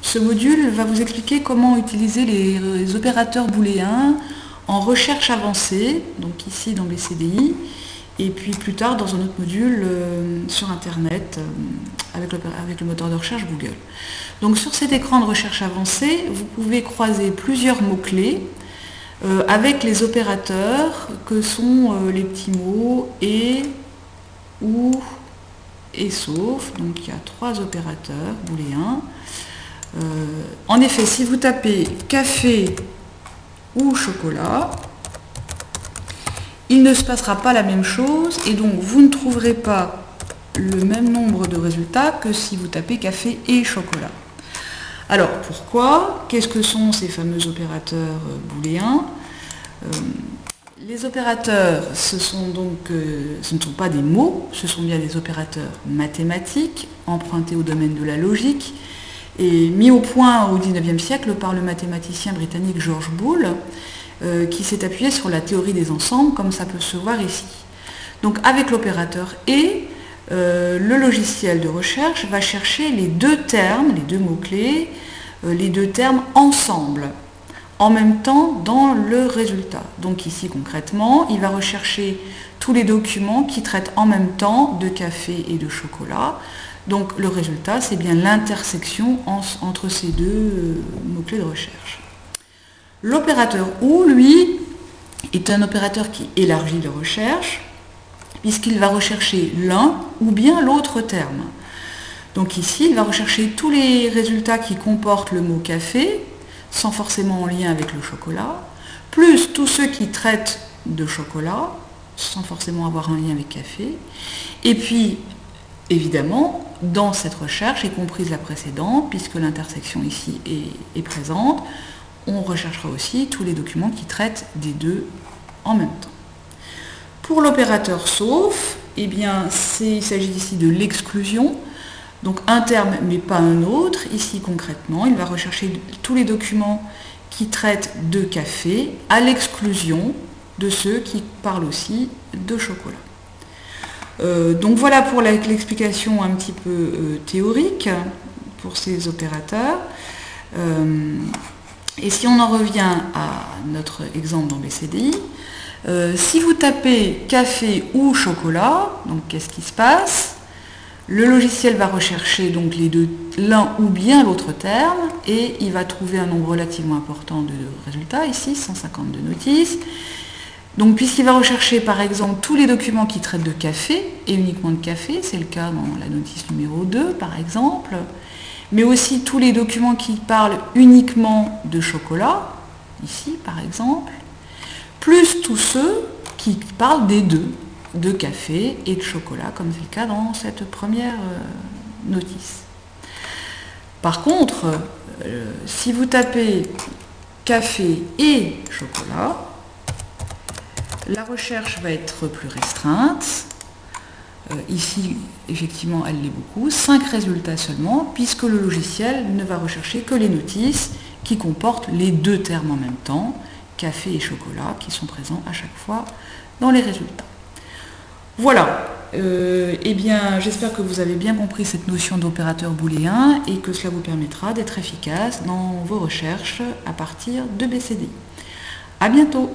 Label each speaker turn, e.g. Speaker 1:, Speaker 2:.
Speaker 1: Ce module va vous expliquer comment utiliser les opérateurs booléens en recherche avancée, donc ici dans BCDI, et puis plus tard dans un autre module sur Internet avec le moteur de recherche Google. Donc sur cet écran de recherche avancée, vous pouvez croiser plusieurs mots-clés avec les opérateurs que sont les petits mots et, ou et sauf. Donc il y a 3 opérateurs booléens. En effet, si vous tapez café ou chocolat, il ne se passera pas la même chose et donc vous ne trouverez pas le même nombre de résultats que si vous tapez café et chocolat. Alors pourquoi? Qu'est-ce que sont ces fameux opérateurs booléens? Les opérateurs, ce ne sont pas des mots, ce sont bien des opérateurs mathématiques empruntés au domaine de la logique et mis au point au XIXe siècle par le mathématicien britannique George Boole, qui s'est appuyé sur la théorie des ensembles, comme ça peut se voir ici. Donc avec l'opérateur et, le logiciel de recherche va chercher les deux termes, les deux mots-clés, les deux termes ensemble, en même temps dans le résultat. Donc ici concrètement, il va rechercher tous les documents qui traitent en même temps de café et de chocolat. Donc le résultat, c'est bien l'intersection entre ces deux mots-clés de recherche. L'opérateur OU, lui, est un opérateur qui élargit la recherche, puisqu'il va rechercher l'un ou bien l'autre terme. Donc ici, il va rechercher tous les résultats qui comportent le mot café, sans forcément en lien avec le chocolat, plus tous ceux qui traitent de chocolat, sans forcément avoir un lien avec café, et puis, évidemment, dans cette recherche, y comprise la précédente, puisque l'intersection ici est présente, on recherchera aussi tous les documents qui traitent des deux en même temps. Pour l'opérateur sauf, eh bien, il s'agit ici de l'exclusion, donc un terme mais pas un autre. Ici concrètement, il va rechercher tous les documents qui traitent de café à l'exclusion de ceux qui parlent aussi de chocolat. Donc voilà pour l'explication un petit peu théorique pour ces opérateurs. Et si on en revient à notre exemple dans BCDI, si vous tapez café ou chocolat, donc qu'est-ce qui se passe? Le logiciel va rechercher donc les deux, l'un ou bien l'autre terme, et il va trouver un nombre relativement important de résultats, ici 152 notices. Donc puisqu'il va rechercher par exemple tous les documents qui traitent de café, et uniquement de café, c'est le cas dans la notice numéro 2 par exemple, mais aussi tous les documents qui parlent uniquement de chocolat, ici par exemple, plus tous ceux qui parlent des deux, de café et de chocolat, comme c'est le cas dans cette première notice. Par contre, si vous tapez café et chocolat, la recherche va être plus restreinte. Ici, effectivement, elle l'est beaucoup. 5 résultats seulement, puisque le logiciel ne va rechercher que les notices qui comportent les deux termes en même temps, café et chocolat, qui sont présents à chaque fois dans les résultats. Voilà. Eh bien, j'espère que vous avez bien compris cette notion d'opérateur booléen et que cela vous permettra d'être efficace dans vos recherches à partir de BCDI. À bientôt.